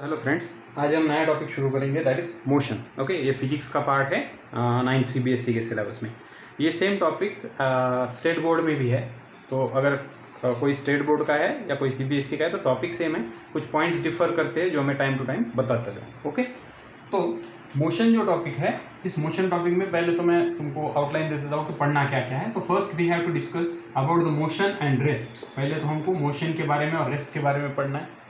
Hello friends, आज हम नया टॉपिक शुरू करेंगे, दैट इज़ मोशन। ओके, ये फिजिक्स का पार्ट है 9th CBSE के सिलेबस में। ये सेम टॉपिक स्टेट बोर्ड में भी है। तो अगर कोई स्टेट बोर्ड का है या कोई CBSE का है तो टॉपिक सेम है, कुछ पॉइंट्स डिफर करते हैं जो मैं टाइम टू टाइम बताता जाऊँ। ओके, तो मोशन जो टॉपिक है, इस मोशन टॉपिक में पहले तो मैं तुमको आउटलाइन दे देता हूँ कि पढ़ना क्या क्या है। तो first we have to discuss about the motion and rest. पहले तो हमको मोशन के बारे में और रेस्ट के बारे में पढ़ना है।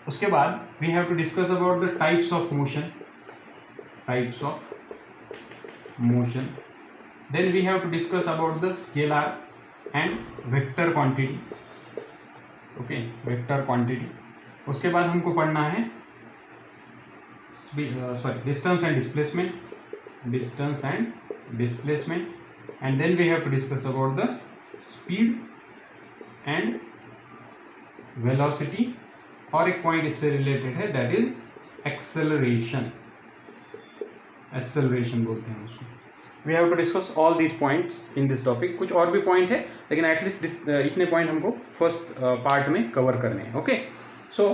उसके बाद we have to discuss about the types of motion, then we have to discuss about the scalar and vector quantity. Okay, vector quantity. उसके बाद हमको पढ़ना है distance and displacement, and then we have to discuss about the speed and velocity, और एक point इससे related है, that is acceleration बोलते हैं उसको। We have to discuss all these points in this topic. कुछ और भी पॉइंट है लेकिन एटलीस्ट दिस इतने पॉइंट हमको फर्स्ट पार्ट में कवर करने हैं। Okay, so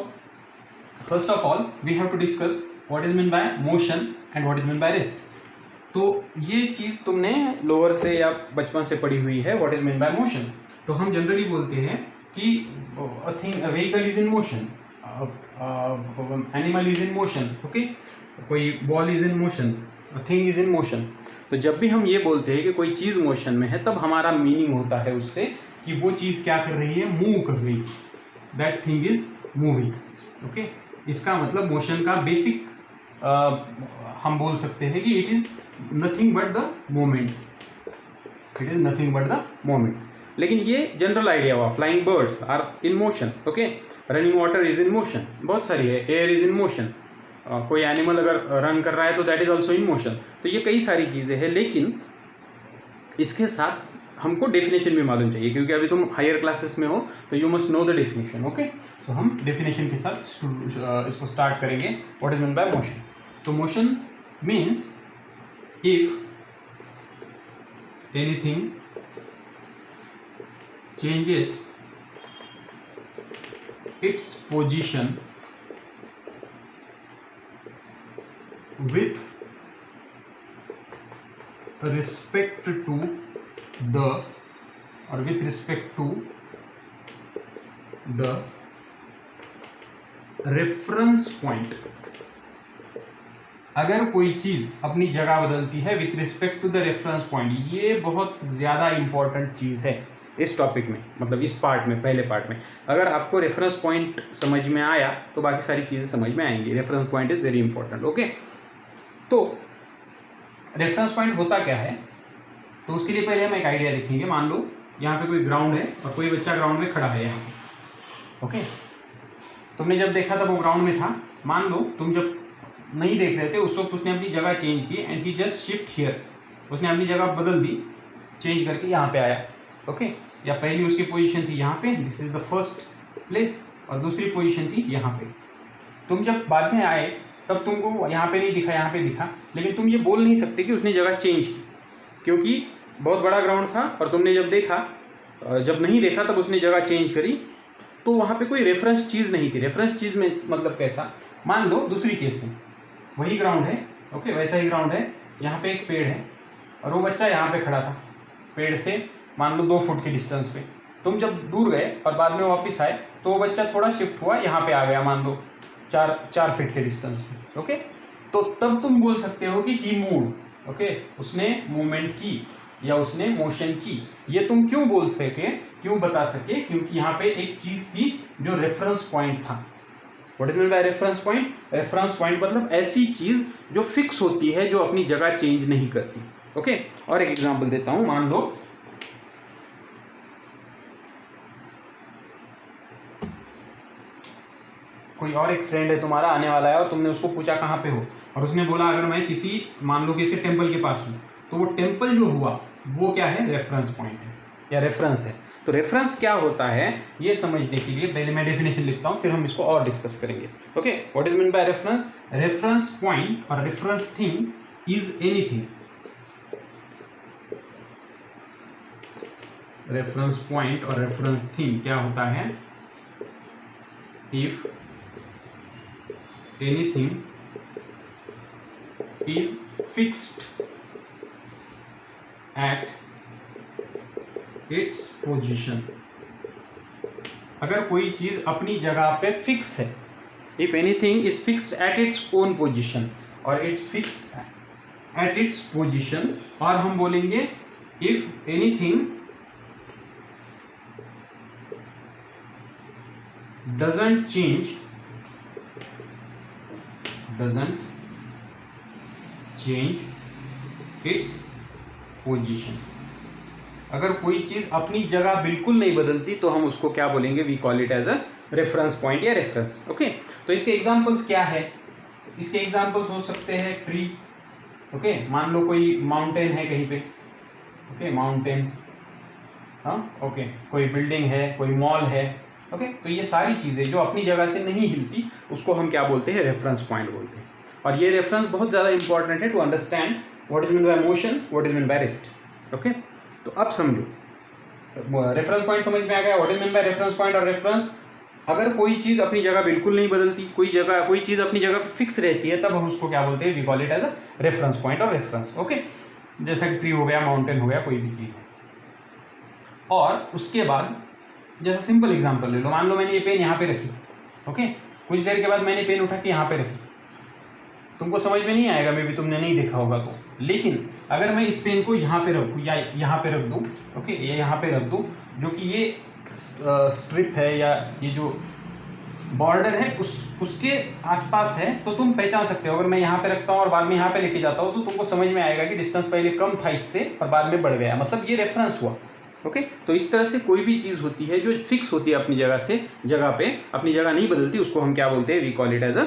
first of all we have to discuss what is mean by motion and what is mean by rest. तो ये चीज तुमने लोअर से या बचपन से पढ़ी हुई है, what is mean by motion. तो हम जनरली बोलते हैं कि a vehicle is in motion, animal is in motion, okay, कोई ball is in motion, thing is in motion. तो जब भी हम ये बोलते हैं कि कोई चीज मोशन में है, तब हमारा मीनिंग होता है उससे कि वो चीज क्या कर रही है, मूव कर रही है, that thing is moving. Okay, इसका मतलब मोशन का बेसिक हम बोल सकते हैं कि it is nothing but the moment, लेकिन ये जनरल आइडिया हुआ। Flying birds are in motion, okay, running water is in motion, बहुत सारी है, एयर इज इन मोशन, कोई एनिमल अगर रन कर रहा है तो that is also in motion. तो ये कई सारी चीज़ें हैं, लेकिन इसके साथ हमको डेफिनेशन भी मालूम चाहिए, क्योंकि अभी तुम हायर क्लासेस में हो तो you must know the definition. Okay, तो हम डेफिनेशन के साथ इसको स्टार्ट करेंगे। What is mean by motion. तो motion means if anything changes its position with respect to the reference point। अगर कोई चीज अपनी जगह बदलती है with respect to the reference point, ये बहुत ज्यादा इंपॉर्टेंट चीज है इस टॉपिक में, मतलब इस पार्ट में, पहले पार्ट में। अगर आपको रेफरेंस पॉइंट समझ में आया तो बाकी सारी चीजें समझ में आएंगी। Reference point is very important. Okay, तो रेफरेंस पॉइंट होता क्या है, तो उसके लिए पहले हम एक आइडिया देखेंगे। मान लो यहाँ पे कोई ग्राउंड है और कोई बच्चा ग्राउंड में खड़ा है यहाँ पे। ओके, तुमने जब देखा था वो ग्राउंड में था। मान लो तुम जब नहीं देख रहे थे उस वक्त उसने अपनी जगह चेंज की, and he just shift here, उसने अपनी जगह बदल दी, चेंज करके यहाँ पे आया। ओके, या पहली उसकी पोजीशन थी यहाँ पे, this is the first place, और दूसरी पोजीशन थी यहाँ पे। तुम जब बाद में आए तब तुमको यहाँ पे नहीं दिखा, यहाँ पे दिखा, लेकिन तुम ये बोल नहीं सकते कि उसने जगह चेंज की, क्योंकि बहुत बड़ा ग्राउंड था और तुमने जब देखा, जब नहीं देखा तब उसने जगह चेंज करी, तो वहाँ पे कोई रेफरेंस चीज़ नहीं थी। रेफरेंस चीज़ में मतलब कैसा, मान लो दूसरी केस में वही ग्राउंड है, ओके, वैसा ही ग्राउंड है, यहाँ पे एक पेड़ है और वो बच्चा यहाँ पे खड़ा था, पेड़ से मान लो 2 फुट के डिस्टेंस पे। तुम जब दूर गए और बाद में वापस आए तो वो बच्चा थोड़ा शिफ्ट हुआ, यहाँ पे आ गया, मान लो 4 फीट के डिस्टेंस पे। ओके, तो तब तुम बोल सकते हो कि ही मूव, ओके, उसने मूवमेंट की या उसने मोशन की। ये तुम क्यों बोल सके, क्यों बता सके, क्योंकि यहाँ पे एक चीज थी जो रेफरेंस पॉइंट था। What is mean by reference point. Reference point मतलब ऐसी चीज जो फिक्स होती है, जो अपनी जगह चेंज नहीं करती। ओके, और एक एग्जांपल देता हूं। मान लो कोई और एक फ्रेंड है तुम्हारा, आने वाला है, और तुमने उसको पूछा कहाँ पे हो, और उसने बोला अगर मैं किसी, मान लो किसी टेम्पल के पास हूँ, तो वो टेम्पल जो हुआ वो क्या है, रेफरेंस पॉइंट है या रेफरेंस है। तो रेफरेंस क्या होता है ये समझने के लिए पहले मैं डेफिनेशन लिखता हूँ, फिर हम इसको और डिस्कस करेंगे। Okay, what is mean by reference. Reference point और reference thing is anything, reference point और रेफरेंस थिंग क्या होता है, if anything is fixed at its position, अगर कोई चीज अपनी जगह पे फिक्स है, if anything is fixed at its own position, और it's fixed at its position, और हम बोलेंगे if anything doesn't change its position, अगर कोई चीज अपनी जगह बिल्कुल नहीं बदलती तो हम उसको क्या बोलेंगे, we call it as a reference point या रेफरेंस। ओके, तो इसके एग्जांपल्स क्या है, इसके एग्जांपल्स हो सकते हैं ट्री। ओके, मान लो कोई माउंटेन है कहीं पे, ओके माउंटेन, हाँ ओके, कोई बिल्डिंग है, कोई मॉल है, ओके तो ये सारी चीजें जो अपनी जगह से नहीं हिलती उसको हम क्या बोलते हैं, रेफरेंस पॉइंट बोलते हैं। और ये रेफरेंस बहुत ज्यादा इंपॉर्टेंट है to understand what is mean by motion, what is mean by rest. Okay, तो अब समझो, रेफरेंस पॉइंट समझ में आ गया, what is mean by reference point और रेफरेंस। अगर कोई चीज अपनी जगह बिल्कुल नहीं बदलती, कोई चीज अपनी जगह फिक्स रहती है, तब हम उसको क्या बोलते हैं, we call it as a reference point और रेफरेंस। ओके, जैसा कि ट्री हो गया, माउंटेन हो गया, कोई भी चीज है। और उसके बाद जैसे सिंपल एग्जांपल ले लो, मान लो मैंने ये पेन यहाँ पे रखी, ओके कुछ देर के बाद मैंने पेन उठा के यहाँ पे रखी, तुमको समझ में नहीं आएगा, मे भी तुमने नहीं देखा होगा तो, लेकिन अगर मैं इस पेन को यहाँ पे रखूँ या यहाँ पे रख दूँ, ओके ये यहाँ पे रख दूँ, जो कि ये स्ट्रिप है या ये जो बॉर्डर है उसके आसपास है, तो तुम पहचान सकते हो। अगर मैं यहाँ पे रखता हूँ और बाद में यहाँ पे लेके जाता हूँ तो तुमको समझ में आएगा कि डिस्टेंस पहले कम था इससे और बाद में बढ़ गया, मतलब ये रेफरेंस हुआ। ओके, तो इस तरह से कोई भी चीज होती है जो फिक्स होती है अपनी जगह से, जगह पे अपनी जगह नहीं बदलती, उसको हम क्या बोलते हैं, we call it as a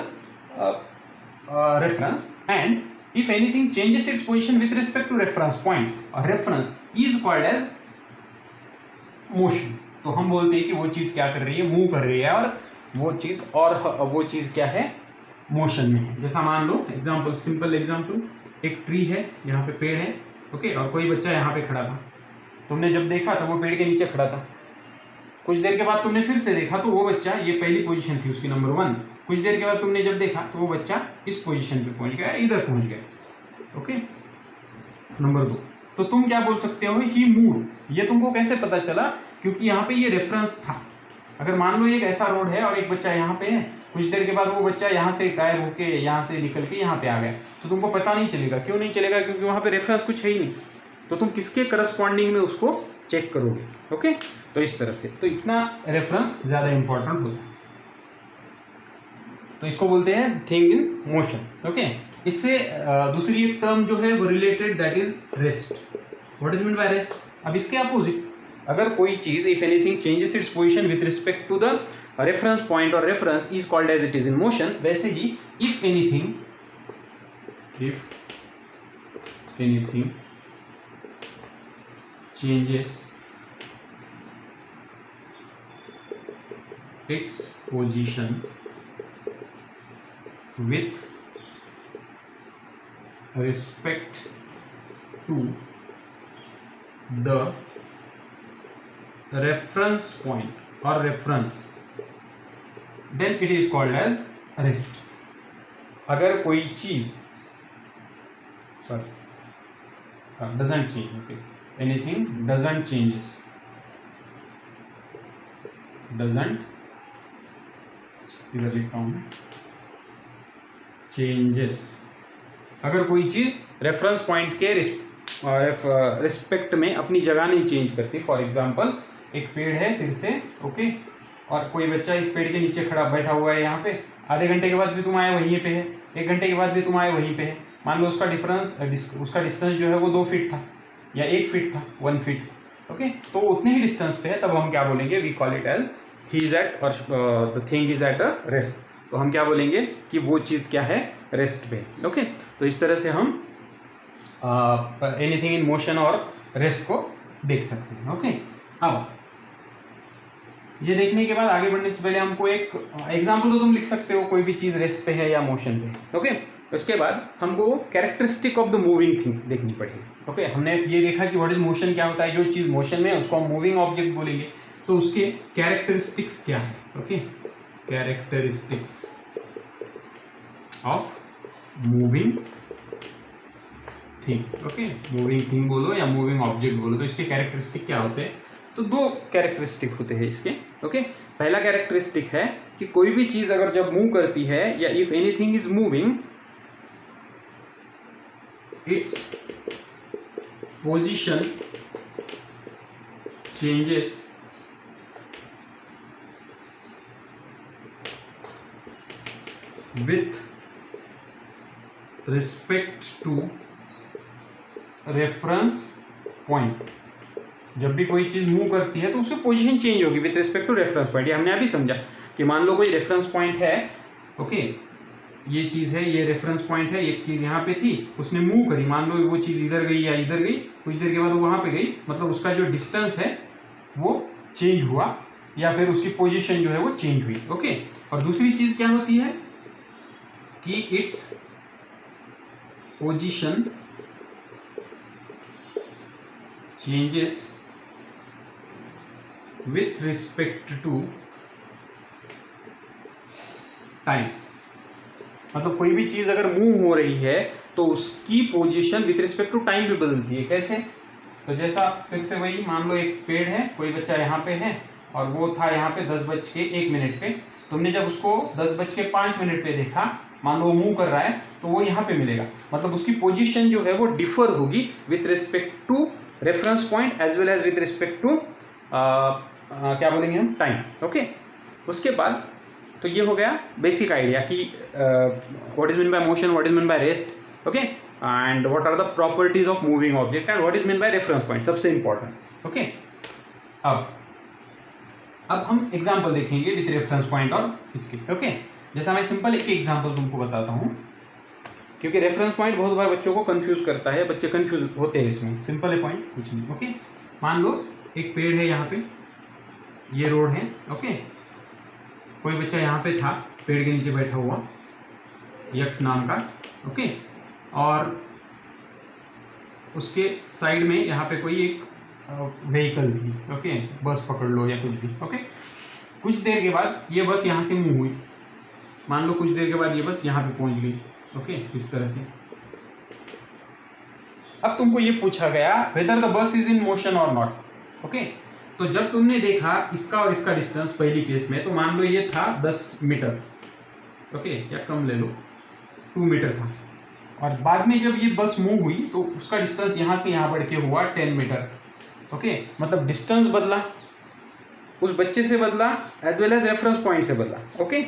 reference. And if anything changes its position with respect to reference point, और reference is called as motion, तो हम बोलते हैं कि वो चीज क्या कर रही है, मूव कर रही है, और वो चीज क्या है, मोशन में है। जैसा मान लो एग्जांपल, सिंपल एग्जांपल, एक ट्री है, यहाँ पे पेड़ है, ओके और कोई बच्चा यहाँ पे खड़ा था, तुमने जब देखा तो वो पेड़ के नीचे खड़ा था, कुछ देर के बाद तुमने फिर से देखा तो वो बच्चा, ये पहली पोजीशन थी उसकी नंबर 1, कुछ देर के बाद तुमने जब देखा तो वो बच्चा इस पोजीशन पे पहुंच गया, इधर पहुंच गया, ओके नंबर 2। तो तुम क्या बोल सकते हो, ही मूव। ये तुमको कैसे पता चला, क्योंकि यहाँ पे ये रेफरेंस था। अगर मान लो एक ऐसा रोड है और एक बच्चा यहाँ पे है, कुछ देर के बाद वो बच्चा यहाँ से गायब होके, यहाँ से निकल के यहाँ पे आ गया, तो तुमको पता नहीं चलेगा। क्यों नहीं चलेगा, क्योंकि वहाँ पे रेफरेंस कुछ है ही नहीं, तो तुम किसके करस्पॉन्डिंग में उसको चेक करोगे। ओके, तो इस तरह से, तो इतना रेफरेंस ज्यादा इंपॉर्टेंट होता है, तो इसको बोलते हैं थिंग इन मोशन। ओके, इससे दूसरी एक टर्म जो है वो related, that is rest. What is mean by rest, अब इसके अपोजिट, अगर कोई चीज if anything changes its position with respect to the reference point और reference is called as it is in motion, वैसे ही if anything changes its position with respect to the reference point or reference, then it is called as rest। अगर कोई चीज doesn't change, okay, anything doesn't changes, इधर लिखता हूं मैं, changes, अगर कोई चीज रेफरेंस पॉइंट के रिस्पेक्ट में अपनी जगह नहीं चेंज करती। फॉर एग्जांपल, एक पेड़ है फिर से, ओके और कोई बच्चा इस पेड़ के नीचे खड़ा बैठा हुआ है यहाँ पे, आधे घंटे के बाद भी तुम आए वहीं पे है, 1 घंटे के बाद भी तुम आए वहीं पे है, मान लो उसका डिस्टेंस जो है वो 2 फीट था या 1 फीट था, 1 फीट, ओके तो उतने ही डिस्टेंस पे है, तब हम क्या बोलेंगे, we call it as he is at और the thing is at a rest. तो हम क्या बोलेंगे कि वो चीज क्या है, रेस्ट पे। ओके, तो इस तरह से हम एनीथिंग इन मोशन और रेस्ट को देख सकते हैं। ओके, अब ये देखने के बाद आगे बढ़ने से पहले हमको एक एग्जाम्पल तो तुम लिख सकते हो, कोई भी चीज रेस्ट पे है या मोशन पे। ओके, उसके बाद हमको characteristic of the moving thing देखनी पड़ेगी। ओके, हमने ये देखा कि व्हाट इज मोशन क्या होता है, जो चीज मोशन में है उसको हम मूविंग ऑब्जेक्ट बोलेंगे, तो उसके कैरेक्टरिस्टिक्स क्या है। Okay, characteristics of moving thing. Okay, moving thing बोलो या मूविंग ऑब्जेक्ट बोलो, तो इसके कैरेक्टरिस्टिक क्या होते हैं? तो दो कैरेक्टरिस्टिक होते हैं इसके। ओके, पहला कैरेक्टरिस्टिक है कि कोई भी चीज अगर जब मूव करती है या if anything is moving, its position changes with respect to reference point. जब भी कोई चीज मूव करती है तो उसकी पोजीशन चेंज होगी with respect to reference point. ये हमने अभी समझा कि मान लो कोई रेफरेंस पॉइंट है, ओके, ये चीज है, ये रेफरेंस पॉइंट है, एक चीज यहाँ पे थी, उसने मूव करी, मान लो वो चीज इधर गई या इधर गई, कुछ देर के बाद वो वहां पे गई, मतलब उसका जो डिस्टेंस है वो चेंज हुआ या फिर उसकी पोजीशन जो है वो चेंज हुई। ओके, और दूसरी चीज क्या होती है कि its position changes with respect to time. मतलब कोई भी चीज अगर मूव हो रही है तो उसकी position with respect to time भी बदलती है। कैसे? तो जैसा फिर से वही, मान लो एक पेड़ है, कोई बच्चा यहाँ पे है और वो था यहाँ पे 10:01 पे, तुमने जब उसको 10:05 पे देखा, मान लो वो मूव कर रहा है, तो वो यहाँ पे मिलेगा। मतलब उसकी पोजीशन जो है वो डिफर होगी with respect to reference point as well as with respect to क्या बोलेंगे हम, टाइम। ओके, उसके बाद तो ये हो गया बेसिक आइडिया कि what is mean by motion, what is mean by rest, okay, and what are the properties of moving object and what is mean by reference point, सबसे इंपॉर्टेंट। ओके, अब हम एग्जांपल देखेंगे with reference point और इसके। Okay, जैसा मैं simple एक example तुमको बताता हूँ, क्योंकि रेफरेंस पॉइंट बहुत बार बच्चों को कंफ्यूज करता है, बच्चे कंफ्यूज होते हैं इसमें। सिंपल है पॉइंट, कुछ नहीं। ओके, मान लो एक पेड़ है यहाँ पे, ये रोड है। ओके, कोई बच्चा यहाँ पे था, पेड़ के नीचे बैठा हुआ, यक्स नाम का। ओके, और उसके साइड में यहाँ पे कोई एक व्हीकल थी। ओके, बस पकड़ लो या कुछ भी। ओके, कुछ देर के बाद ये बस यहाँ से मूव हुई, मान लो कुछ देर के बाद ये बस यहाँ पे पहुंच गई। ओके, इस तरह से। अब तुमको ये पूछा गया whether the bus is in motion और नॉट। ओके, तो जब तुमने देखा इसका और इसका डिस्टेंस पहली केस में, तो मान लो ये था 10 मीटर, ओके, या कम ले लो, 2 मीटर था, और बाद में जब ये बस मूव हुई तो उसका डिस्टेंस यहाँ से यहाँ बढ़ के हुआ 10 मीटर। ओके, मतलब डिस्टेंस बदला, उस बच्चे से बदला as well as reference point से बदला। ओके,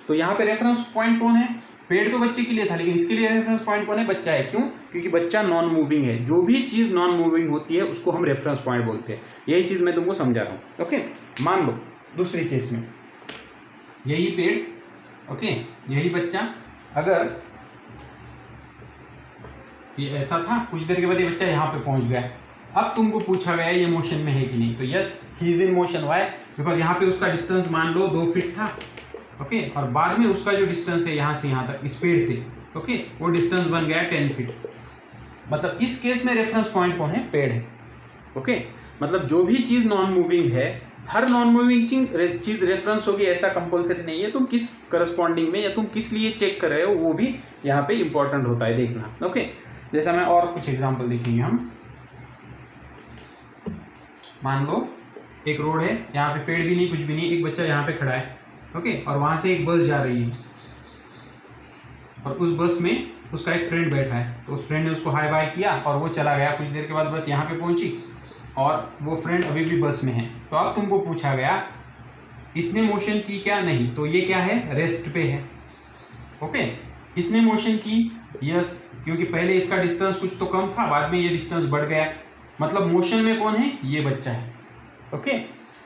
तो यहाँ पे रेफरेंस पॉइंट कौन है? पेड़ तो बच्चे के लिए था, लेकिन इसके लिए रेफरेंस पॉइंट कौन है? बच्चा है। क्यों? क्योंकि बच्चा नॉन मूविंग है। जो भी चीज नॉन मूविंग होती है उसको हम रेफरेंस पॉइंट बोलते हैं। यही चीज मैं तुमको समझा रहा हूँ। ओके, मान लो दूसरी केस में यही पेड़, ओके, यही बच्चा, अगर ये ऐसा था, कुछ देर के बाद ये बच्चा यहाँ पे पहुंच गया। अब तुमको पूछा गया ये मोशन में है कि नहीं, तो yes, he is in motion. Why? Because यहाँ पे उसका डिस्टेंस मान लो 2 फीट था। ओके, और बाद में उसका जो डिस्टेंस है यहाँ से यहाँ तक इस पेड़ से, ओके, वो डिस्टेंस बन गया 10 फीट। मतलब इस केस में रेफरेंस पॉइंट कौन है? पेड़ है। ओके, मतलब जो भी चीज नॉन मूविंग है, हर नॉन मूविंग चीज रेफरेंस होगी ऐसा कंपल्सरी नहीं है। तुम किस करस्पॉन्डिंग में या तुम किस लिए चेक कर रहे हो वो भी यहाँ पे इंपॉर्टेंट होता है देखना। ओके, जैसा मैं और कुछ एग्जाम्पल देखेंगे हम। मान लो एक रोड है, यहाँ पे पेड़ भी नहीं, कुछ भी नहीं, एक बच्चा यहाँ पे खड़ा है। ओके, और वहां से एक बस जा रही है और उस बस में उसका एक फ्रेंड बैठा है, तो उस फ्रेंड ने उसको हाय बाय किया और वो चला गया। कुछ देर के बाद बस यहाँ पे पहुंची और वो फ्रेंड अभी भी बस में है। तो अब तुमको पूछा गया इसने मोशन की क्या? नहीं, तो ये क्या है? रेस्ट पे है। ओके, इसने मोशन की, यस, क्योंकि पहले इसका डिस्टेंस कुछ तो कम था, बाद में ये डिस्टेंस बढ़ गया। मतलब मोशन में कौन है? ये बच्चा है। ओके,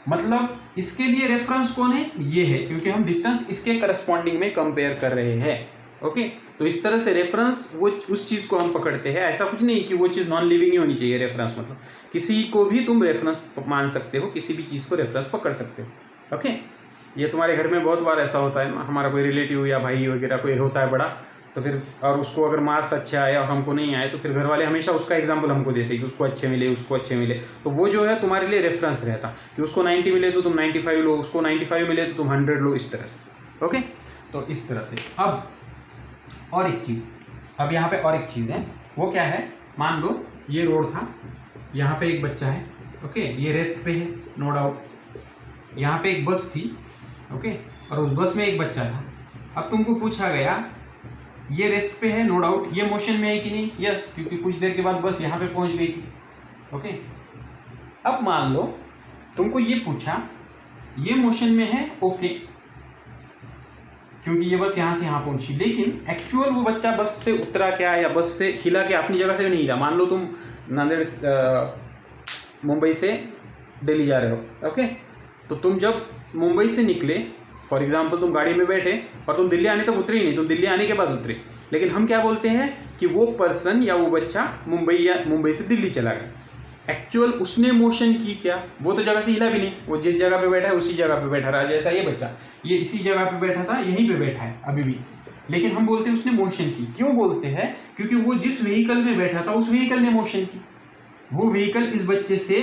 मतलब इसके लिए रेफरेंस कौन है? ये है, क्योंकि हम डिस्टेंस इसके करस्पॉन्डिंग में कंपेयर कर रहे हैं। ओके, तो इस तरह से रेफरेंस वो उस चीज को हम पकड़ते हैं। ऐसा कुछ नहीं कि वो चीज नॉन लिविंग ही होनी चाहिए। रेफरेंस मतलब किसी को भी तुम रेफरेंस मान सकते हो, किसी भी चीज को रेफरेंस पकड़ सकते हो। ओके, ये तुम्हारे घर में बहुत बार ऐसा होता है ना, हमारा कोई रिलेटिव या भाई वगैरह कोई होता है बड़ा, तो फिर और उसको अगर मार्क्स अच्छे आए और हमको नहीं आए, तो फिर घर वाले हमेशा उसका एग्जाम्पल हमको देते कि उसको अच्छे मिले, उसको अच्छे मिले। तो वो जो है तुम्हारे लिए रेफरेंस रहता कि उसको 90 मिले तो तुम 95 लो, उसको 95 मिले तो तुम 100 लो, इस तरह से। ओके, तो इस तरह से। अब और एक चीज़, अब यहाँ पे और एक चीज़ है, वो क्या है, मान लो ये रोड था, यहाँ पे एक बच्चा है, ओके, ये रेस्ट पे है, नो डाउट। यहाँ पे एक बस थी, ओके, और उस बस में एक बच्चा था। अब तुमको पूछा गया ये रेस्ट पे है, नो डाउट, ये मोशन में है कि नहीं, यस, क्योंकि कुछ देर के बाद बस यहाँ पे पहुँच गई थी, ओके। अब मान लो तुमको ये पूछा ये मोशन में है, ओके, क्योंकि ये बस यहाँ से यहाँ पहुंची, लेकिन एक्चुअल वो बच्चा बस से उतरा क्या या बस से हिला के अपनी जगह से नहीं हिला। मान लो तुम नांदेड़ मुंबई से दिल्ली जा रहे हो, ओके, तो तुम जब मुंबई से निकले, फॉर एग्जांपल तुम गाड़ी में बैठे और तुम दिल्ली आने तक उतरे ही नहीं, तुम दिल्ली आने के बाद उतरे, लेकिन हम क्या बोलते हैं कि वो पर्सन या वो बच्चा मुंबई से दिल्ली चला गया। एक्चुअल उसने मोशन की क्या, वो तो जगह से हिला भी नहीं, वो जिस जगह पे बैठा है उसी जगह पे बैठा रहा। जैसा ये बच्चा ये इसी जगह पे बैठा था, यहीं पे बैठा है अभी भी, लेकिन हम बोलते हैं उसने मोशन की। क्यों बोलते हैं, क्योंकि वो जिस व्हीकल में बैठा था उस व्हीकल ने मोशन की। वो व्हीकल इस बच्चे से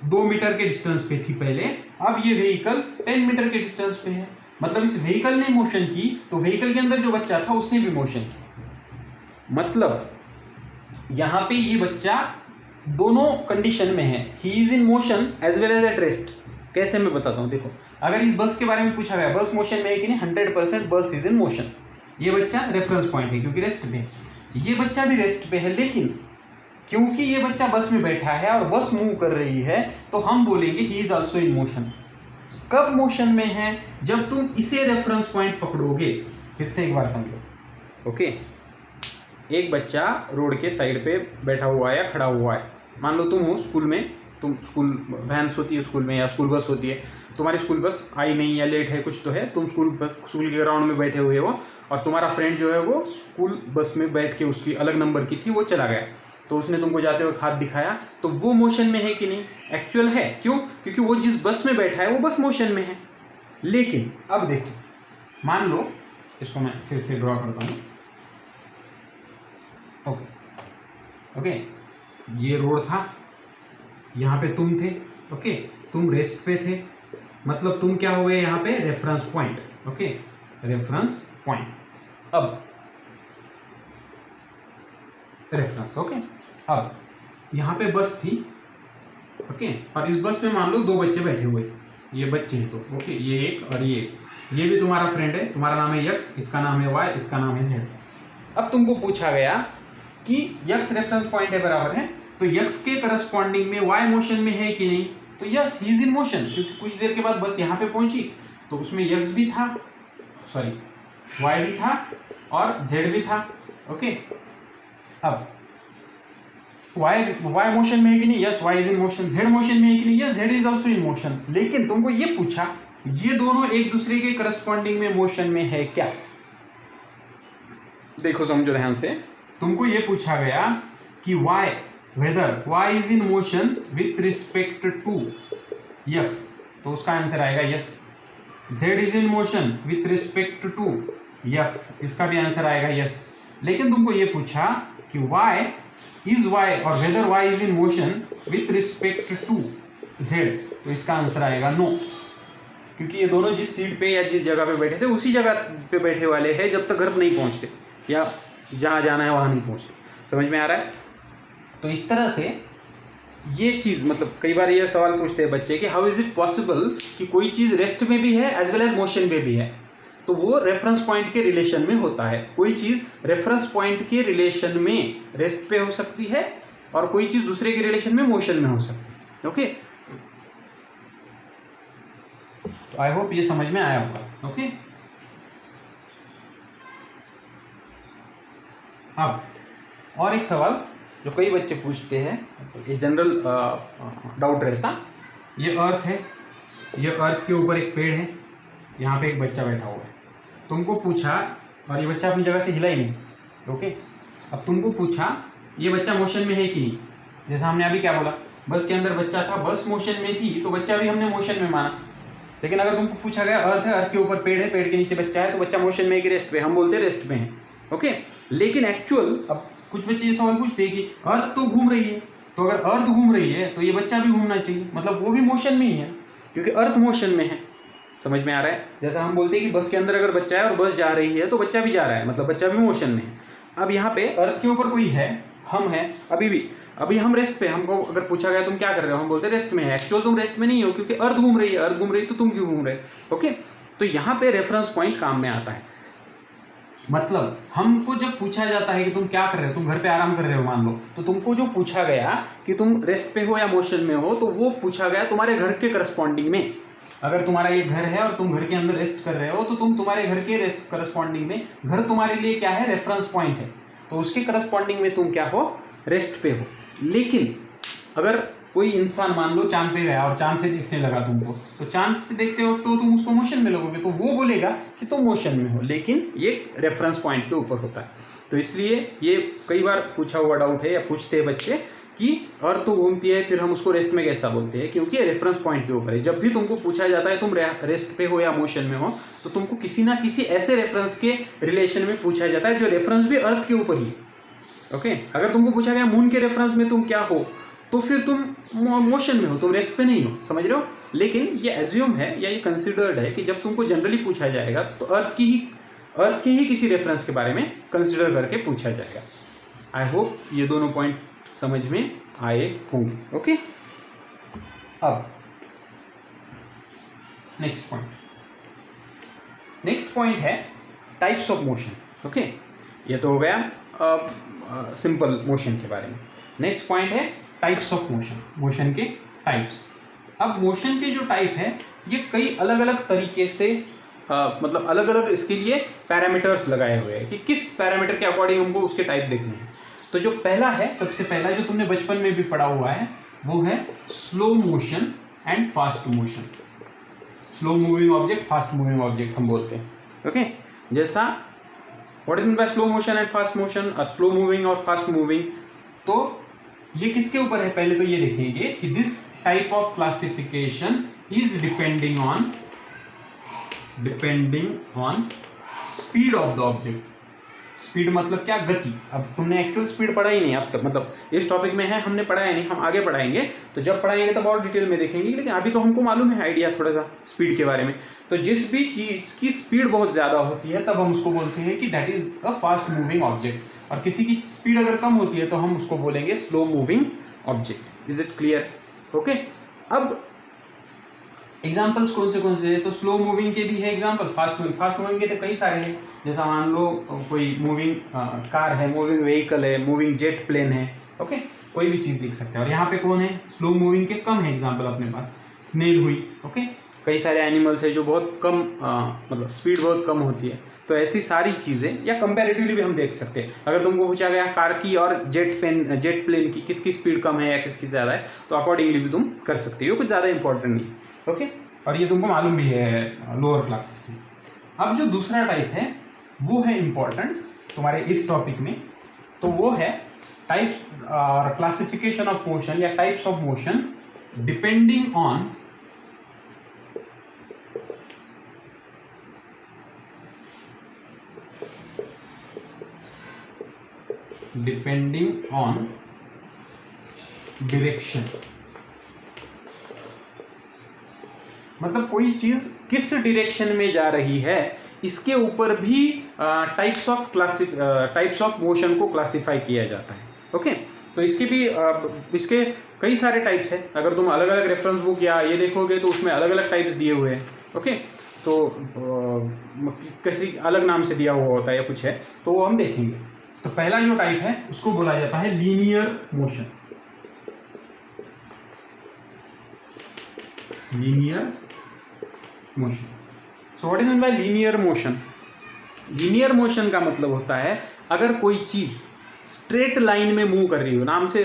2 मीटर के डिस्टेंस पे थी पहले, अब ये व्हीकल 10 मीटर के डिस्टेंस पे है, मतलब इस व्हीकल ने मोशन की, तो व्हीकल के अंदर जो बच्चा था उसने भी मोशन की। मतलब यहाँ पे ये बच्चा दोनों कंडीशन में है, he is in motion as well as at rest. कैसे मैं बताता हूँ, देखो, अगर इस बस के बारे में पूछा गया बस मोशन में है कि नहीं, 100% बस इज इन मोशन। ये बच्चा रेफरेंस पॉइंट है क्योंकि रेस्ट पे है, ये बच्चा भी रेस्ट पे है, लेकिन क्योंकि ये बच्चा बस में बैठा है और बस मूव कर रही है, तो हम बोलेंगे he is also in motion. कब मोशन में है, जब तुम इसे रेफरेंस पॉइंट पकड़ोगे। फिर से एक बार समझो, ओके, एक बच्चा रोड के साइड पे बैठा हुआ है या खड़ा हुआ है। मान लो तुम हो स्कूल में, तुम स्कूल वैन होती है स्कूल में या स्कूल बस होती है, तुम्हारी स्कूल बस आई नहीं या लेट है कुछ तो है, तुम स्कूल के ग्राउंड में बैठे हुए हो और तुम्हारा फ्रेंड जो है वो स्कूल बस में बैठ के, उसकी अलग नंबर की थी, वो चला गया, तो उसने तुमको जाते हुए हाथ दिखाया, तो वो मोशन में है कि नहीं, एक्चुअल है। क्यों, क्योंकि वो जिस बस में बैठा है वो बस मोशन में है। लेकिन अब देखो, मान लो इसको मैं फिर से ड्रॉ करता हूँ, ओके, ये रोड था, यहाँ पे तुम थे, ओके, तुम रेस्ट पे थे, मतलब तुम क्या हुए यहाँ पे, reference point, okay, reference point. अब रेफरेंस, ओके, अब यहाँ पे बस थी, ओके, और इस बस में मान लो 2 बच्चे बैठे हुए, ये बच्चे हैं तो, ओके, ये एक और ये भी तुम्हारा फ्रेंड है, तुम्हारा नाम है यक्स, इसका नाम है वाई, इसका नाम है जेड। अब तुमको पूछा गया कि यक्स रेफरेंस पॉइंट है, बराबर है, तो यक्स के करस्पॉन्डिंग में वाई मोशन में है कि नहीं, तो yes, he is in motion, क्योंकि कुछ देर के बाद बस यहाँ पे पहुंची, तो उसमें यक्स भी था, सॉरी वाई भी था और जेड भी था, ओके। अब वाई मोशन में है कि नहीं, yes, Y is in motion. Z motion में है कि नहीं, yes, Z is also in motion. लेकिन तुमको ये पूछा ये दोनों एक दूसरे के करस्पॉन्डिंग में मोशन में है क्या। देखो समझो ध्यान से, तुमको ये पूछा गया कि y whether y is in motion with respect to x, तो उसका आंसर आएगा yes. z is in motion with respect to x, इसका भी आंसर आएगा यस। लेकिन तुमको ये पूछा कि y is y और whether y is in motion with respect to z, तो इसका आंसर आएगा नो, क्योंकि ये दोनों जिस सीट पे या जिस जगह पे बैठे थे उसी जगह पे बैठे वाले हैं जब तक घर नहीं पहुंचते या जहाँ जाना है वहाँ नहीं पहुँचते। समझ में आ रहा है। तो इस तरह से ये चीज़, मतलब कई बार ये सवाल पूछते हैं बच्चे कि हाउ इज़ इट पॉसिबल कि कोई चीज़ रेस्ट में भी है एज वेल एज मोशन में भी है, तो वो रेफरेंस पॉइंट के रिलेशन में होता है। कोई चीज़ रेफरेंस पॉइंट के रिलेशन में रेस्ट पे हो सकती है और कोई चीज़ दूसरे के रिलेशन में मोशन में हो सकती है, ओके। तो आई होप ये समझ में आया होगा, ओके। अब और एक सवाल जो कई बच्चे पूछते हैं, ये जनरल डाउट रहता, ये अर्थ है, ये अर्थ के ऊपर एक पेड़ है, यहाँ पे एक बच्चा बैठा हुआ है, तुमको पूछा, और ये बच्चा अपनी जगह से हिला ही नहीं, ओके। अब तुमको पूछा ये बच्चा मोशन में है कि नहीं, जैसा हमने अभी क्या बोला, बस के अंदर बच्चा था, बस मोशन में थी, तो बच्चा भी हमने मोशन में माना। लेकिन अगर तुमको पूछा गया अर्थ है, अर्थ के ऊपर पेड़ है, पेड़ के नीचे बच्चा है, तो बच्चा मोशन में है कि रेस्ट पे, हम बोलते हैं रेस्ट में है, ओके। लेकिन एक्चुअल, अब कुछ बच्चे ये सवाल पूछते हैं कि अर्थ तो घूम रही है, तो अगर अर्थ घूम रही है तो ये बच्चा भी घूमना चाहिए, मतलब वो भी मोशन में ही है क्योंकि अर्थ मोशन में है। समझ में आ रहा है? जैसा हम बोलते हैं कि बस के अंदर अगर बच्चा है और बस जा रही है तो बच्चा भी जा रहा है, मतलब बच्चा भी मोशन में है। अब यहाँ पे अर्थ के ऊपर कोई है, हम हैं अभी हम रेस्ट पे, हमको अगर पूछा गया तुम क्या कर रहे हो, हम बोलते हैं रेस्ट में है। एक्चुअल तुम रेस्ट में नहीं हो, क्योंकि अर्थ घूम रही है तो तुम क्यों घूम रहे? ओके, तो यहाँ पे रेफरेंस पॉइंट काम में आता है। मतलब हमको जब पूछा जाता है कि तुम क्या कर रहे हो, तुम घर पे आराम कर रहे हो मान लो, तो तुमको जो पूछा गया कि तुम रेस्ट पे हो या मोशन में हो, तो वो पूछा गया तुम्हारे घर के करस्पॉन्डिंग में। अगर तुम्हारा ये घर है और तुम घर के अंदर रेस्ट कर रहे हो, तो तुम तुम्हारे घर के करस्पॉन्डिंग में, घर तुम्हारे लिए क्या है, रेफरेंस पॉइंट है, तो उसके करस्पॉन्डिंग में तुम क्या हो, रेस्ट पे हो। लेकिन अगर कोई इंसान मान लो चांद पे गया और चांद से देखने लगा तुमको, तो चांद से देखते हो तो तुम उसको मोशन में लगोगे, तो वो बोलेगा कि तुम मोशन में हो, लेकिन ये रेफरेंस पॉइंट के ऊपर होता है। तो इसलिए ये कई बार पूछा हुआ डाउट है, या पूछते हैं बच्चे कि अर्थ तो घूमती है, फिर हम उसको रेस्ट में कैसा बोलते हैं, क्योंकि रेफरेंस पॉइंट के ऊपर है। जब भी तुमको पूछा जाता है तुम रेस्ट पे हो या मोशन में हो, तो तुमको किसी ना किसी ऐसे रेफरेंस के रिलेशन में पूछा जाता है जो रेफरेंस भी अर्थ के ऊपर ही। ओके, अगर तुमको पूछा गया मून के रेफरेंस में तुम क्या हो, तो फिर तुम मोशन में हो, तुम रेस्ट पे नहीं हो, समझ रहे हो? लेकिन ये एज्यूम है या ये कंसिडर्ड है कि जब तुमको जनरली पूछा जाएगा तो अर्थ के ही किसी रेफरेंस के बारे में कंसिडर करके पूछा जाएगा। आई होप ये दोनों पॉइंट समझ में आए होंगे। ओके, अब नेक्स्ट पॉइंट है टाइप्स ऑफ मोशन। ओके, ये तो हो गया सिंपल मोशन के बारे में। नेक्स्ट पॉइंट है टाइप्स ऑफ मोशन, मोशन के टाइप्स। अब मोशन के जो टाइप है ये कई अलग अलग तरीके से मतलब अलग अलग इसके लिए पैरामीटर्स लगाए हुए हैं कि किस पैरामीटर के अकॉर्डिंग हमको उसके टाइप देखने हैं। तो जो पहला है, सबसे पहला जो तुमने बचपन में भी पढ़ा हुआ है, वो है slow motion and fast motion. Slow moving object, fast moving object हम बोलते हैं। ओके, जैसा what is mean bye slow motion and fast motion, slow moving और फास्ट मूविंग, तो ये किसके ऊपर है? पहले तो ये देखेंगे कि this type of classification is depending on speed of the object. Speed मतलब क्या? गति। अब तुमने एक्चुअल स्पीड पढ़ा ही नहीं अब तक, मतलब इस टॉपिक में है, हमने पढ़ा है नहीं, हम आगे पढ़ाएंगे, तो जब पढ़ाएंगे तब और डिटेल में देखेंगे, लेकिन अभी तो हमको मालूम है आइडिया थोड़ा सा स्पीड के बारे में। तो जिस भी चीज की स्पीड बहुत ज्यादा होती है तब हम उसको बोलते हैं कि that is a fast moving object, और किसी की स्पीड अगर कम होती है तो हम उसको बोलेंगे slow moving object. Is it clear? Okay, अब एग्जाम्पल्स कौन से हैं? तो स्लो मूविंग के भी है एग्जाम्पल, फास्ट मूविंग के तो कई सारे हैं। जैसा मान लो कोई मूविंग कार है, मूविंग व्हीकल है, मूविंग जेट प्लेन है। ओके, कोई भी चीज लिख सकते हैं। और यहाँ पे कौन है? स्लो मूविंग के कम है एग्जाम्पल अपने पास, स्नेल हुई। ओके, कई सारे एनिमल्स है जो बहुत कम मतलब स्पीड बहुत कम होती है। तो ऐसी सारी चीजें, या कंपैरेटिवली भी हम देख सकते हैं। अगर तुमको पूछा गया कार की और जेट प्लेन की किसकी स्पीड कम है या किसकी ज्यादा है, तो अकॉर्डिंगली भी तुम कर सकते हो, कुछ ज्यादा इंपॉर्टेंट नहीं। ओके, और ये तुमको मालूम भी है लोअर क्लासेस से। अब जो दूसरा टाइप है वो है इंपॉर्टेंट तुम्हारे इस टॉपिक में, तो वो है टाइप्स और क्लासिफिकेशन ऑफ मोशन या types of motion depending on direction. मतलब कोई चीज किस डायरेक्शन में जा रही है, इसके ऊपर भी टाइप्स ऑफ मोशन को क्लासिफाई किया जाता है। ओके, तो इसके कई सारे टाइप्स हैं। अगर तुम अलग अलग रेफरेंस बुक या ये देखोगे तो उसमें अलग अलग टाइप्स दिए हुए हैं। ओके, तो किसी अलग नाम से दिया हुआ होता है या कुछ है, तो वो हम देखेंगे। तो पहला जो टाइप है उसको बोला जाता है linear motion. So what is mean bye linear motion? Linear motion का मतलब होता है अगर कोई चीज स्ट्रेट लाइन में मूव कर रही हो। नाम से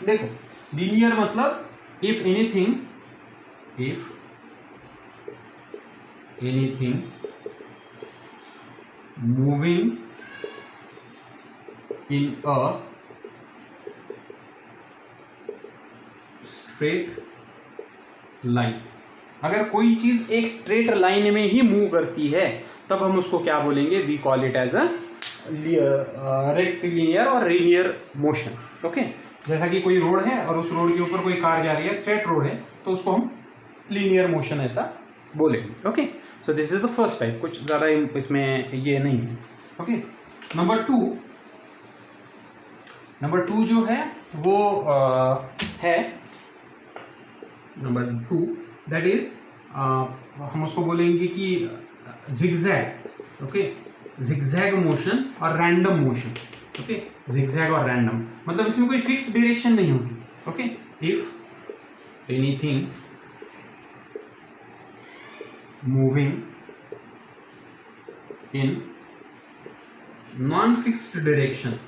देखो, लीनियर मतलब if anything moving in a straight line. अगर कोई चीज एक स्ट्रेट लाइन में ही मूव करती है तब हम उसको क्या बोलेंगे? We call it as a rectilinear और लीनियर मोशन। ओके, जैसा कि कोई रोड है और उस रोड के ऊपर कोई कार जा रही है, स्ट्रेट रोड है, तो उसको हम लीनियर मोशन ऐसा बोलेंगे। Okay, so this is the first type, कुछ ज़्यादा इसमें ये नहीं है। ओके, नंबर टू जो है वो है नंबर 2, दैट इज हम उसको बोलेंगे कि जिगजैग। ओके, जिगजैग मोशन और रैंडम मोशन। ओके, जिगजैग और रैंडम मतलब इसमें कोई फिक्स डायरेक्शन नहीं होती। Okay, if anything moving in non fixed direction,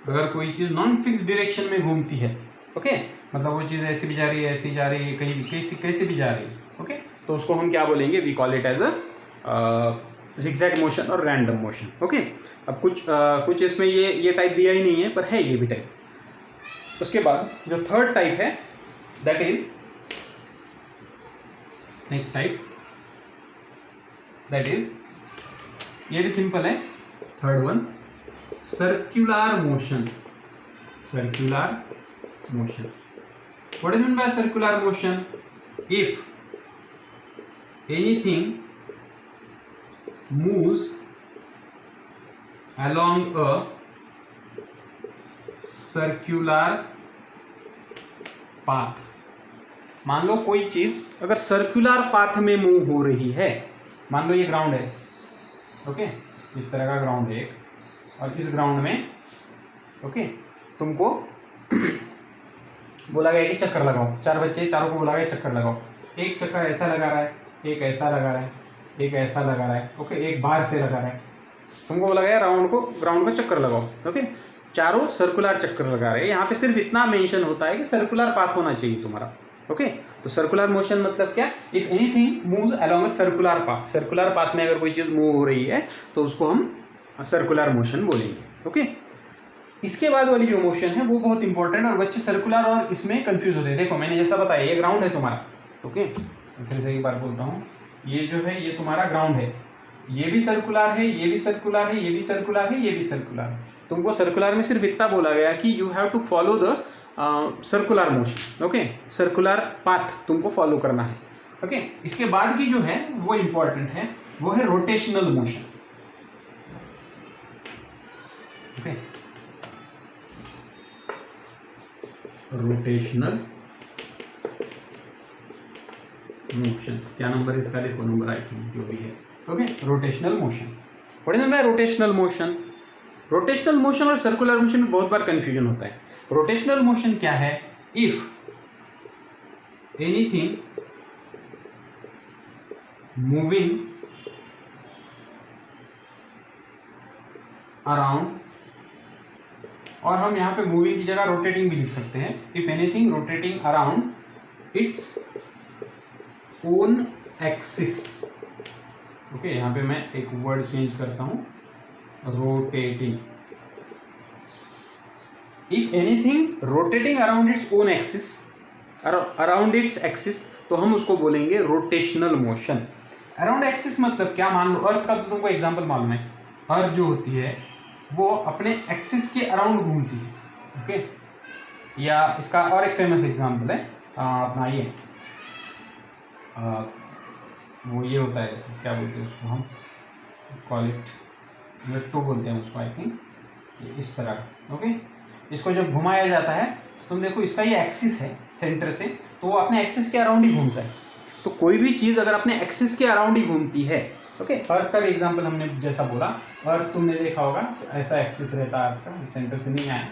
अगर कोई चीज नॉन फिक्स डायरेक्शन में घूमती है, ओके, मतलब वो चीज ऐसे भी जा रही है, ऐसे जा रही है, कहीं कैसे भी जा रही है, ओके, तो उसको हम क्या बोलेंगे, we call it as a zigzag motion और रैंडम मोशन। ओके, अब कुछ इसमें ये टाइप दिया ही नहीं है, पर है ये भी टाइप। उसके बाद जो थर्ड टाइप है, that is next type, that is, ये भी सिंपल है, third one, circular motion. Circular motion. What is meant by circular motion? If anything moves along a circular path, मान लो कोई चीज अगर सर्कुलर पाथ में मूव हो रही है, मान लो ये ग्राउंड है, ओके, इस तरह का ग्राउंड है एक, और इस ग्राउंड में, ओके, तुमको बोला गया कि चक्कर लगाओ, 4 बच्चे, चारों को बोला गया चक्कर लगाओ, एक चक्कर ऐसा लगा रहा है, एक ऐसा लगा रहा है, एक ऐसा लगा रहा है, ओके, एक बाहर से लगा रहा है, तुमको बोला गया ग्राउंड को चक्कर लगाओ, ओके, चारों सर्कुलर चक्कर लगा रहे हैं। यहाँ पे सिर्फ इतना मेंशन होता है कि सर्कुलर पाथ होना चाहिए तुम्हारा। ओके, तो सर्कुलर मोशन मतलब क्या, if anything moves along a circular path, circular path में अगर कोई चीज मूव हो रही है तो उसको हम सर्कुलर मोशन बोलेंगे। ओके, इसके बाद वाली जो मोशन है वो बहुत इंपॉर्टेंट, और बच्चे सर्कुलर और इसमें कंफ्यूज होते हैं। देखो मैंने जैसा बताया, ये ग्राउंड है तुम्हारा, ओके, फिर से एक बार बोलता हूँ, ये जो है ये तुम्हारा ग्राउंड है, ये भी सर्कुलर है, ये भी सर्कुलर है, ये भी सर्कुलर है, ये भी सर्कुलर है। तुमको सर्कुलर में सिर्फ इतना बोला गया कि you have to follow the circular motion, okay, circular path तुमको फॉलो करना है। ओके, इसके बाद की जो है वो इंपॉर्टेंट है, वो है rotational motion. Okay, rotational motion, क्या नंबर है इसका, देखो नंबर आई थिंक जो भी है। Okay, rotational motion, what is mean rotational motion. Rotational motion और सर्कुलर मोशन में बहुत बार कंफ्यूजन होता है। रोटेशनल मोशन क्या है, इफ एनीथिंग मूविंग अराउंड, और हम यहाँ पे मूविंग की जगह रोटेटिंग भी लिख सकते हैं, if anything rotating around its own axis. Okay, यहाँ पे मैं एक वर्ड चेंज करता हूँ, rotating, if anything rotating around its own axis, around its axis, तो हम उसको बोलेंगे रोटेशनल मोशन। अराउंड एक्सिस मतलब क्या, मान लो अर्थ का तो तुमको एग्जांपल मालूम है, अर्थ जो होती है वो अपने एक्सिस के अराउंड घूमती है। ओके, या इसका और एक फेमस एग्जांपल है अपना ये वो ये होता है, क्या बोलते हैं उसको, हम कॉल इट वेक्टो बोलते हैं उसको, आई थिंक, इस तरह का। ओके, इसको जब घुमाया जाता है तो तुम देखो इसका ये एक्सिस है सेंटर से, तो वो अपने एक्सिस के अराउंड ही घूमता है। तो कोई भी चीज़ अगर अपने एक्सिस के अराउंड ही घूमती है, ओके, अर्थ का भी एग्जांपल हमने जैसा बोला, अर्थ तुमने देखा होगा तो ऐसा एक्सिस रहता है अर्थ का, सेंटर से नहीं आया,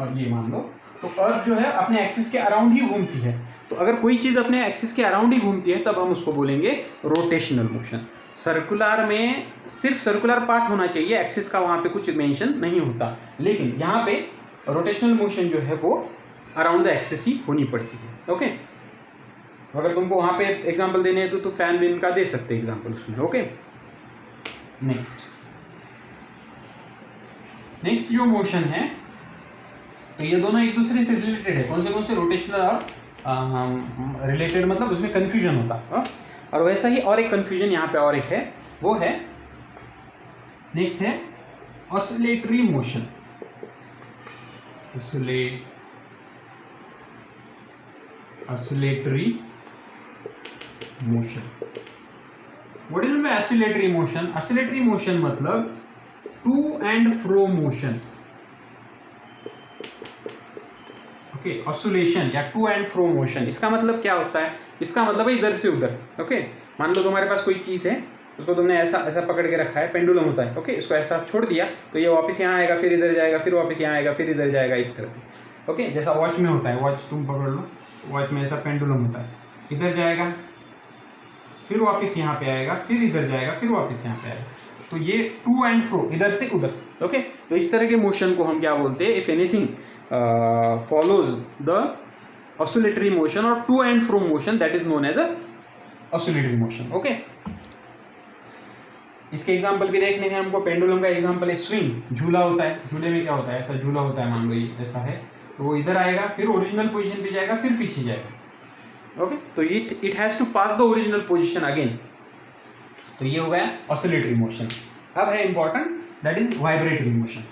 और ये मान लो, तो अर्थ जो है अपने एक्सिस के अराउंड ही घूमती है। तो अगर कोई चीज़ अपने एक्सिस के अराउंड ही घूमती है तब हम उसको बोलेंगे रोटेशनल मोशन। सर्कुलर में सिर्फ सर्कुलर पाथ होना चाहिए, एक्सिस का वहाँ पे कुछ मेंशन नहीं होता, लेकिन यहाँ पे रोटेशनल मोशन जो है वो अराउंड द एक्सिस ही होनी पड़ती है। ओके, अगर तुमको वहाँ पे एग्जांपल देने हैं तो फैन विन का दे सकते हैं एग्जांपल उसमें। ओके, नेक्स्ट जो मोशन है, तो ये दोनों एक दूसरे से रिलेटेड है, कौन से रोटेशनल और रिलेटेड, मतलब उसमें कंफ्यूजन होता है। और वैसा ही और एक कंफ्यूजन यहाँ पे और एक है, वो है नेक्स्ट है oscillatory motion. Oscillatory oscillatory motion. What is meant by oscillatory motion? Oscillatory motion मतलब to and fro motion. Okay, oscillation या टू एंड फ्रो मोशन, इसका मतलब क्या होता है? इसका मतलब है इधर से उधर. ओके, मान लो तुम्हारे पास कोई चीज है, उसको तुमने ऐसा ऐसा पकड़ के रखा है, पेंडुलम होता है. ओके, इसको ऐसा छोड़ दिया तो ये वापस यहाँ आएगा, फिर इधर जाएगा, फिर वापस यहाँ आएगा, फिर इधर जाएगा, इस तरह से. ओके, जैसा वॉच में होता है, वॉच तुम पकड़ लो, वॉच में ऐसा पेंडुलम होता है, इधर जाएगा, फिर वापस यहाँ पे आएगा, फिर इधर जाएगा, फिर वापस यहाँ पे आएगा. तो ये टू एंड फ्रो, इधर से उधर. ओके, तो इस तरह के मोशन को हम क्या बोलते हैं? If anything follows the oscillatory motion or to and fro motion, that is known as a oscillatory motion. Okay, इसके एग्जांपल भी देखने हैं हमको. पेंडुलम का एग्जांपल है स्विंग, झूला होता है. झूले में क्या होता है? ऐसा झूला होता है, मान लो ये ऐसा है, तो वो इधर आएगा, फिर ओरिजिनल पोजीशन पे जाएगा, फिर पीछे जाएगा. ओके, तो it has to pass the original position again. तो ये हो गया ऑसिलेटरी मोशन. अब है important, that is vibratory motion.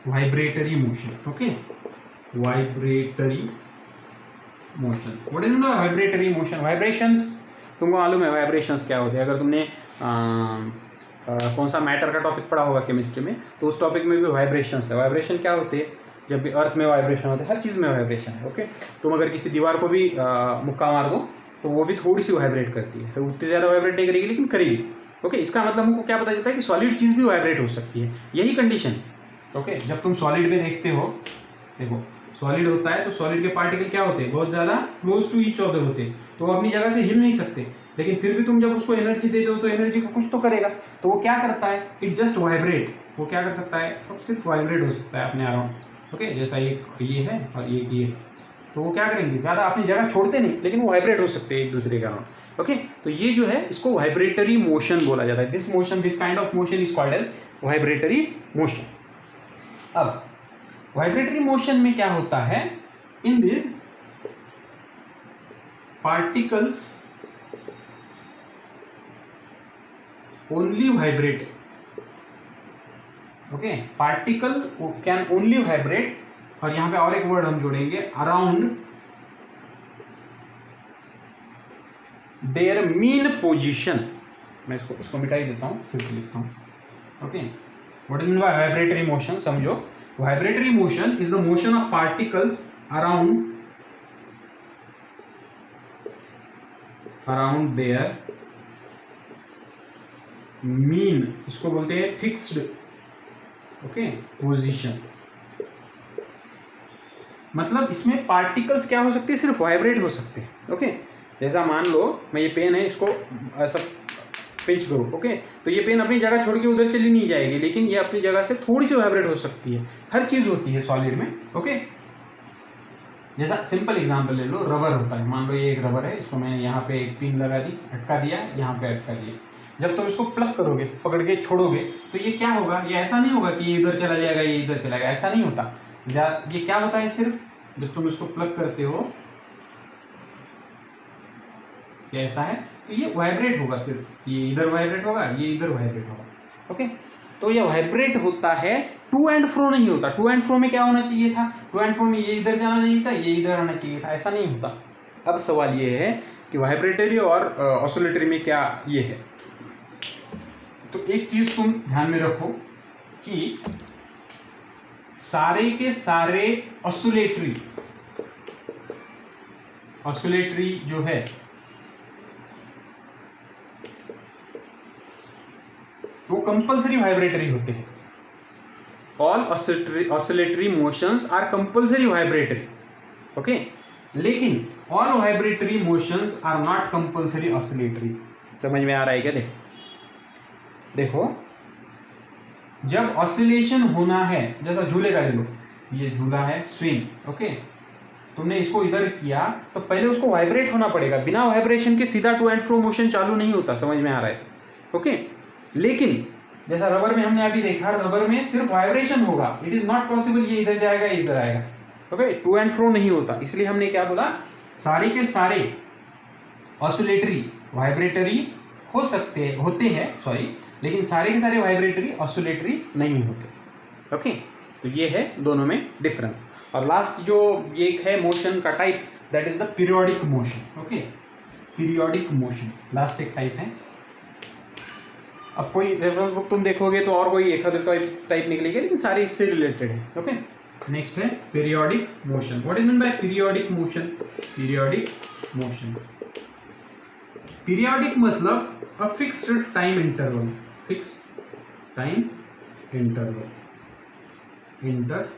Vibratory motion. Okay, vibratory motion. What is vibratory motion? Vibrations तुमको मालूम है वाइब्रेशंस क्या होते हैं? अगर तुमने कौन सा मैटर का टॉपिक पढ़ा होगा केमिस्ट्री में, तो उस टॉपिक में भी वाइब्रेशंस है. वाइब्रेशन क्या होते हैं? जब भी अर्थ में वाइब्रेशन होते हैं, हर चीज़ में वाइब्रेशन है. ओके, तुम अगर किसी दीवार को भी मुक्का मार दो तो वो भी थोड़ी सी वाइब्रेट करती है, तो उतनी ज़्यादा वाइब्रेट नहीं करेगी, लेकिन करेगी. ओके, इसका मतलब हमको क्या पता चलता है कि सॉलिड चीज़ भी वाइब्रेट हो सकती है. यही कंडीशन. ओके, जब तुम सॉलिड में देखते हो, देखो सॉलिड होता है तो सॉलिड के पार्टिकल क्या होते हैं? बहुत ज़्यादा क्लोज टू ईच अदर होते हैं, तो वो अपनी जगह से हिल नहीं सकते. लेकिन फिर भी तुम जब उसको एनर्जी देते हो तो एनर्जी को कुछ तो करेगा. तो वो क्या करता है? It just vibrate. वो क्या कर सकता है? तो सिर्फ वाइब्रेट हो सकता है अपने अराउंड. ओके, जैसा ये है और ये है, तो वो क्या करेंगे? ज़्यादा अपनी जगह छोड़ते नहीं, लेकिन वो वाइब्रेट हो सकते हैं एक दूसरे के अराउंड. ओके, तो ये जो है इसको वाइब्रेटरी मोशन बोला जाता है. This motion, this kind of motion is called as vibratory motion. अब वाइब्रेटरी मोशन में क्या होता है? In this particles only vibrate. Okay, particle can only vibrate. और यहां पे और एक वर्ड हम जोड़ेंगे, अराउंड देयर मीन पोजीशन. मैं इसको मिटाई देता हूं, फिर से लिखता हूं. Okay, what is mean by vibratory motion? समझो, vibratory motion is the motion of particles around their mean, इसको बोलते हैं फिक्स्ड. Okay, position. मतलब इसमें पार्टिकल्स क्या हो सकते हैं? सिर्फ वाइब्रेट हो सकते हैं. ओके, जैसा मान लो मैं ये पेन है, इसको ऐसा पिंच करो. ओके, तो ये पेन अपनी जगह छोड़ के उधर चली नहीं जाएगी, लेकिन ये अपनी जगह से थोड़ी सी वाइब्रेट हो सकती है. हर चीज होती है सॉलिड में. ओके, जैसा सिंपल एग्जांपल ले लो, रबर होता है. मान लो ये एक रबर है, इसको मैंने यहाँ पे एक पिन लगा दी, अटका दिया, यहाँ पे अटका दिया. जब तुम इसको प्लग करोगे, पकड़ के छोड़ोगे, तो ये क्या होगा? ये ऐसा नहीं होगा कि ये इधर चला जाएगा, ये इधर चला जाएगा. ऐसा नहीं होता. ये क्या होता है? सिर्फ जब तुम इसको प्लग करते हो, ये ऐसा है, तो ये वाइब्रेट होगा. सिर्फ ये इधर वाइब्रेट होगा, ये इधर वाइब्रेट होगा. ओके, तो ये वाइब्रेट होता है, टू एंड फ्रो नहीं होता. टू एंड फ्रो में क्या होना चाहिए था? टू एंड फ्रो में ये इधर जाना चाहिए था, ये इधर आना चाहिए था. ऐसा नहीं होता. अब सवाल ये है कि वाइब्रेटरी और ऑसिलेटरी में क्या ये है? तो एक चीज तुम ध्यान में रखो कि सारे के सारे ऑसिलेटरी जो है वो कंपल्सरी वाइब्रेटरी होते हैं. All oscillatory motions are compulsory vibratory. Okay, लेकिन all vibratory motions are not compulsory oscillatory. समझ में आ रहा है क्या? देखो, जब ऑसिलेशन होना है, जैसा झूले का ले लो, ये झूला है, स्विंग. ओके, तुमने इसको इधर किया तो पहले उसको वाइब्रेट होना पड़ेगा. बिना वाइब्रेशन के सीधा टू एंड फ्रो मोशन चालू नहीं होता. समझ में आ रहा है? ओके, लेकिन जैसा रबर में हमने अभी देखा, रबर में सिर्फ वाइब्रेशन होगा. इट इज नॉट पॉसिबल ये इधर जाएगा, ये इधर आएगा. ओके, टू एंड फ्रो नहीं होता. इसलिए हमने क्या बोला? सारे के सारे ऑसिलेटरी वाइब्रेटरी होते हैं, लेकिन सारे के सारे वाइब्रेटरी ऑसिलेटरी नहीं होते. ओके, तो ये है दोनों में डिफरेंस. और लास्ट जो ये एक है मोशन का type, that is the periodic motion. Okay, periodic motion last एक टाइप है। अब कोई रेफरेंस बुक तुम देखोगे तो और कोई एक आध टाइप निकलेगी, लेकिन सारी इससे रिलेटेड है। ओके, नेक्स्ट है periodic motion. What is mean by periodic motion? Periodic motion, periodic मतलब a fixed time interval, fix time interval, interval.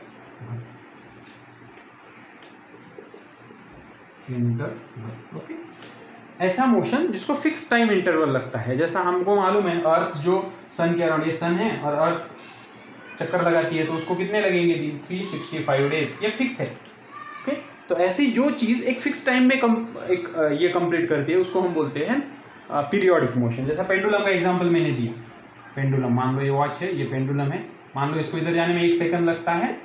Okay, ऐसा मोशन जिसको फिक्स टाइम इंटरवल लगता है। जैसा हमको मालूम है अर्थ जो सन के अराउंड, ये सन है और अर्थ चक्कर लगाती है, तो उसको कितने लगेंगे दिन? 365 डेज, ये फिक्स है। ओके, तो ऐसी जो चीज एक फिक्स टाइम में ये कंप्लीट करती है, उसको हम बोलते हैं पीरियोडिक मोशन। जैसा पेंडुलम का एग्जांपल मैंने दिया, पेंडुलम मान लो ये वॉच है, ये पेंडुलम है, मान लो इसको इधर जाने में 1 सेकंड लगता है।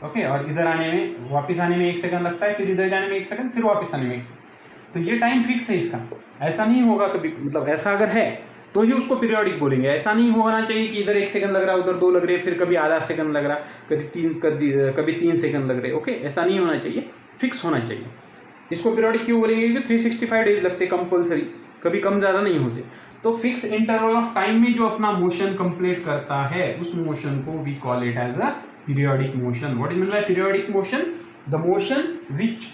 ओके, और इधर आने में, वापस आने में 1 सेकंड लगता है, फिर इधर जाने में 1 सेकंड, फिर वापस आने में 1 सेकंड। तो ये टाइम फिक्स है इसका, ऐसा नहीं होगा कभी, मतलब ऐसा अगर है तो ही उसको पीरियोडिक बोलेंगे। ऐसा नहीं होना चाहिए कि इधर 1 सेकंड लग रहा है, उधर 2 लग रहे, फिर कभी आधा सेकंड लग रहा, कभी 3 सेकंड लग रहे। ओके, ऐसा नहीं होना चाहिए, फिक्स होना चाहिए। इसको पीरियोडिक क्यों बोलेंगे? क्योंकि 365 डेज लगते कंपल्सरी, कभी कम ज़्यादा नहीं होते। तो फिक्स इंटरवल ऑफ टाइम में जो अपना मोशन कंप्लीट करता है, उस मोशन को we call it as a periodic motion. What is mean by periodic motion? The motion which,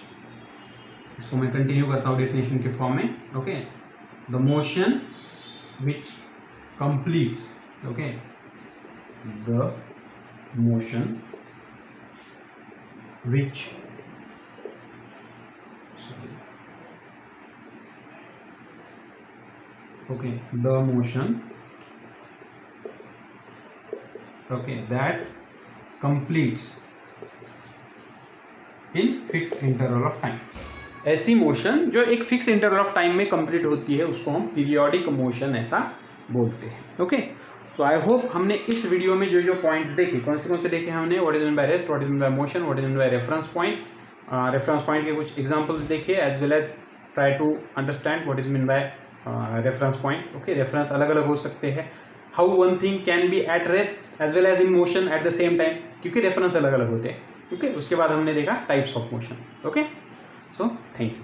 इसको मैं कंटिन्यू करता हूँ डेफिनेशन के फॉर्म में। Okay, the motion which completes, okay, the motion which okay, the motion, okay, that completes in fixed interval of time। ऐसी motion जो एक fix interval of time में कंप्लीट होती है, उसको हम पीरियोडिक मोशन ऐसा बोलते हैं। ओके, तो आई होप हमने इस वीडियो में जो जो पॉइंट्स देखे, कौन से देखे हमने? What is mean by rest, what is mean by motion, what is mean by reference point, reference point के कुछ एग्जांपल्स देखे, as well as try to understand what is mean by reference point. Okay, reference अलग अलग हो सकते हैं, how one thing can be at rest as well as in motion at the same time, क्योंकि reference अलग अलग होते हैं। ओके, उसके बाद हमने देखा types of motion. Okay, so thank you.